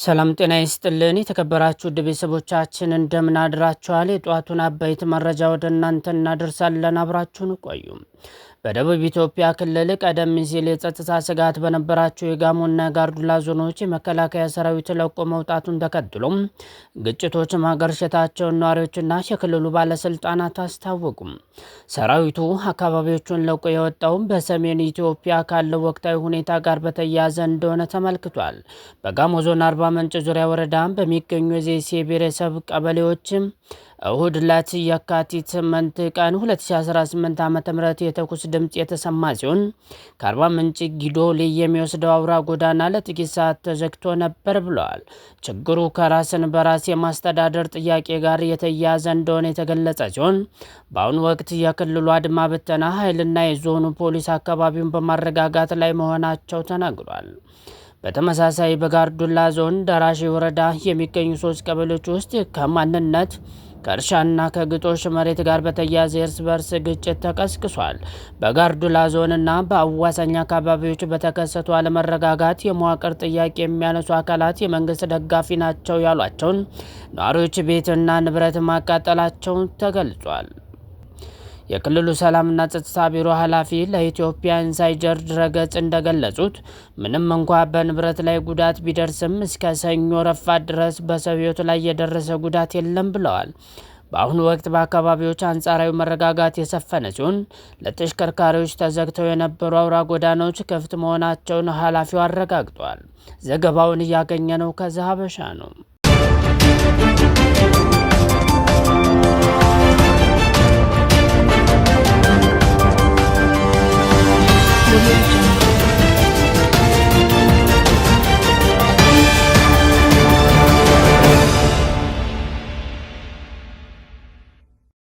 ሰላም ጤና ይስጥልን የተከበራችሁ ቤተሰቦቻችን እንደምን አድራችኋል? የጧቱን አበይት መረጃ ወደ እናንተ እናደርሳለን። አብራችሁን ቆዩ። በደቡብ ኢትዮጵያ ክልል ቀደም ሲል የጸጥታ ስጋት በነበራቸው የጋሞና ጋርዱላ ዞኖች የመከላከያ ሰራዊት ለቆ መውጣቱን ተከትሎ ግጭቶች ማገርሸታቸውን ነዋሪዎችና የክልሉ ባለስልጣናት አስታወቁ። ሰራዊቱ አካባቢዎቹን ለቆ የወጣው በሰሜን ኢትዮጵያ ካለው ወቅታዊ ሁኔታ ጋር በተያያዘ እንደሆነ ተመልክቷል። በጋሞ ዞን አርባ ምንጭ ዙሪያ ወረዳ በሚገኙ የዜሴ ብሔረሰብ ቀበሌዎች እሁድ ዕለት የካቲት 8 ቀን 2018 ዓ.ም የተኩስ ድምጽ የተሰማ ሲሆን ከአርባ ምንጭ ጊዶሌ የሚወስደው አውራ ጎዳና ለጥቂት ሰዓት ተዘግቶ ነበር ብለዋል። ችግሩ ከራስን በራስ የማስተዳደር ጥያቄ ጋር የተያያዘ እንደሆነ የተገለጸ ሲሆን በአሁኑ ወቅት የክልሉ አድማ ብተና ኃይልና የዞኑ ፖሊስ አካባቢውን በማረጋጋት ላይ መሆናቸው ተናግሯል። በተመሳሳይ በጋርዱላ ዞን ደራሼ ወረዳ የሚገኙ 3 ቀበሌዎች ውስጥ ከማንነት ከእርሻና ከግጦሽ መሬት ጋር በተያያዘ እርስ በርስ ግጭት ተቀስቅሷል። በጋርዱላ ዞንና በአዋሳኝ አካባቢዎች በተከሰቱ አለመረጋጋት የመዋቅር ጥያቄ የሚያነሱ አካላት የመንግስት ደጋፊ ናቸው ያሏቸውን ነዋሪዎች ቤትና ንብረት ማቃጠላቸውን ተገልጿል። የክልሉ ሰላምና ጸጥታ ቢሮ ኃላፊ ለኢትዮጵያ ኢንሳይደር ድረገጽ እንደገለጹት ምንም እንኳ በንብረት ላይ ጉዳት ቢደርስም እስከ ሰኞ ረፋት ድረስ በሰው ሕይወት ላይ የደረሰ ጉዳት የለም ብለዋል። በአሁኑ ወቅት በአካባቢዎች አንጻራዊ መረጋጋት የሰፈነ ሲሆን ለተሽከርካሪዎች ተዘግተው የነበሩ አውራ ጎዳናዎች ክፍት መሆናቸውን ኃላፊው አረጋግጠዋል። ዘገባውን እያገኘነው ከዛ ሀበሻ ነው።